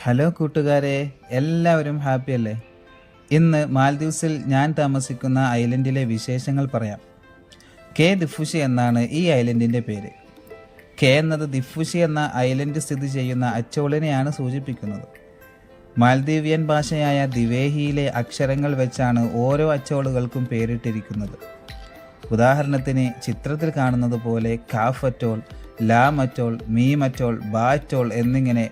Hello കൂട്ടുകാരെ, എല്ലാവരും happy അല്ലേ? ഇന്ന് മാൽദീവ്സിൽ ഞാൻ താമസിക്കുന്ന ഐലൻഡിലെ വിശേഷങ്ങൾ പറയാം. കെ ദിഫുഷി എന്നാണ് ഈ ഐലൻഡിൻ്റെ പേര്. കെ എന്നത് ദിഫുഷി എന്ന ഐലൻഡ് സ്ഥിതി ചെയ്യുന്ന അച്ചോളിനെയാണ് സൂചിപ്പിക്കുന്നത്. മാൽദീവിയൻ ഭാഷയായ ദിവേഹിയിലെ അക്ഷരങ്ങൾ വെച്ചാണ് ഓരോ അച്ചോളുകൾക്കും പേരിട്ടിരിക്കുന്നത്. ഉദാഹരണത്തിന് ചിത്രത്തിൽ കാണുന്നത് പോലെ കാഫ് അറ്റോൾ, ലാം അറ്റോൾ, മീം അറ്റോൾ, ബാ അറ്റോൾ എന്നിങ്ങനെ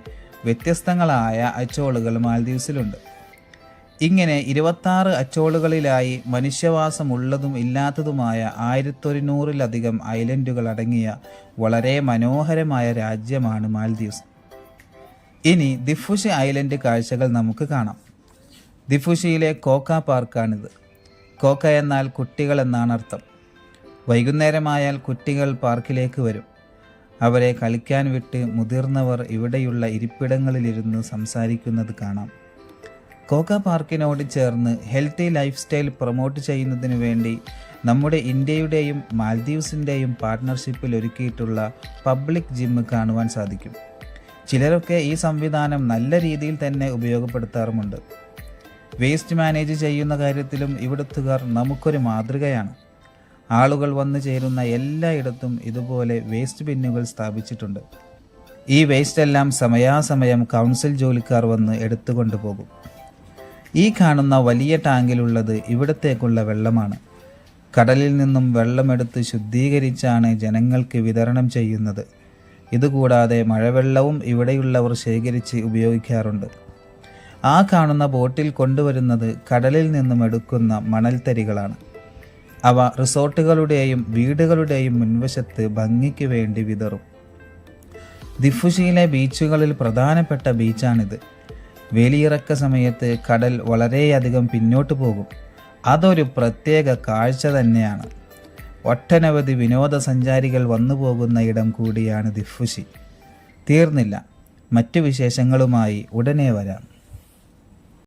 വ്യത്യസ്തങ്ങളായ അച്ചോളുകൾ മാൽദീവ്സിലുണ്ട്. ഇങ്ങനെ 26 അച്ചോളുകളിലായി മനുഷ്യവാസമുള്ളതും ഇല്ലാത്തതുമായ 1100-ലധികം ഐലൻഡുകൾ അടങ്ങിയ വളരെ മനോഹരമായ രാജ്യമാണ് മാൽദീവ്സ്. ഇനി ദിഫുഷി ഐലൻഡ് കാഴ്ചകൾ നമുക്ക് കാണാം. ദിഫുഷിയിലെ കോക്ക പാർക്കാണിത്. കോക്ക എന്നാൽ കുട്ടികൾ എന്നാണ് അർത്ഥം. വൈകുന്നേരമായാൽ കുട്ടികൾ പാർക്കിലേക്ക് വരും. അവരെ കളിക്കാൻ വിട്ട് മുതിർന്നവർ ഇവിടെയുള്ള ഇരിപ്പിടങ്ങളിലിരുന്ന് സംസാരിക്കുന്നത് കാണാം. കോക്ക പാർക്കിനോട് ചേർന്ന് ഹെൽത്തി ലൈഫ് സ്റ്റൈൽ പ്രൊമോട്ട് ചെയ്യുന്നതിന് വേണ്ടി നമ്മുടെ ഇന്ത്യയുടെയും മാൽദീവ്സിൻ്റെയും പാർട്ട്ണർഷിപ്പിൽ ഒരുക്കിയിട്ടുള്ള പബ്ലിക് ജിം കാണുവാൻ സാധിക്കും. ചിലരൊക്കെ ഈ സംവിധാനം നല്ല രീതിയിൽ തന്നെ ഉപയോഗപ്പെടുത്താറുമുണ്ട്. വേസ്റ്റ് മാനേജ് ചെയ്യുന്ന കാര്യത്തിലും ഇവിടുത്തുകാർ നമുക്കൊരു മാതൃകയാണ്. ആളുകൾ വന്നു ചേരുന്ന എല്ലായിടത്തും ഇതുപോലെ വേസ്റ്റ് ബിന്നുകൾ സ്ഥാപിച്ചിട്ടുണ്ട്. ഈ വേസ്റ്റ് എല്ലാം സമയാസമയം കൗൺസിൽ ജോലിക്കാർ വന്ന് എടുത്തുകൊണ്ടു പോകും. ഈ കാണുന്ന വലിയ ടാങ്കിലുള്ളത് ഇവിടത്തേക്കുള്ള വെള്ളമാണ്. കടലിൽ നിന്നും വെള്ളമെടുത്ത് ശുദ്ധീകരിച്ചാണ് ജനങ്ങൾക്ക് വിതരണം ചെയ്യുന്നത്. ഇതുകൂടാതെ മഴവെള്ളവും ഇവിടെയുള്ളവർ ശേഖരിച്ച് ഉപയോഗിക്കാറുണ്ട്. ആ കാണുന്ന ബോട്ടിൽ കൊണ്ടുവരുന്നത് കടലിൽ നിന്നും എടുക്കുന്ന മണൽത്തരികളാണ്. അവ റിസോർട്ടുകളുടെയും വീടുകളുടെയും മുൻവശത്ത് ഭംഗിക്ക് വേണ്ടി വിതറും. ദിഫുഷിയിലെ ബീച്ചുകളിൽ പ്രധാനപ്പെട്ട ബീച്ചാണിത്. വേലിയിറക്ക സമയത്ത് കടൽ വളരെയധികം പിന്നോട്ട് പോകും. അതൊരു പ്രത്യേക കാഴ്ച തന്നെയാണ്. ഒട്ടനവധി വിനോദസഞ്ചാരികൾ വന്നു പോകുന്ന ഇടം കൂടിയാണ് ദിഫുഷി. തീർന്നില്ല, മറ്റു വിശേഷങ്ങളുമായി ഉടനെ വരാം.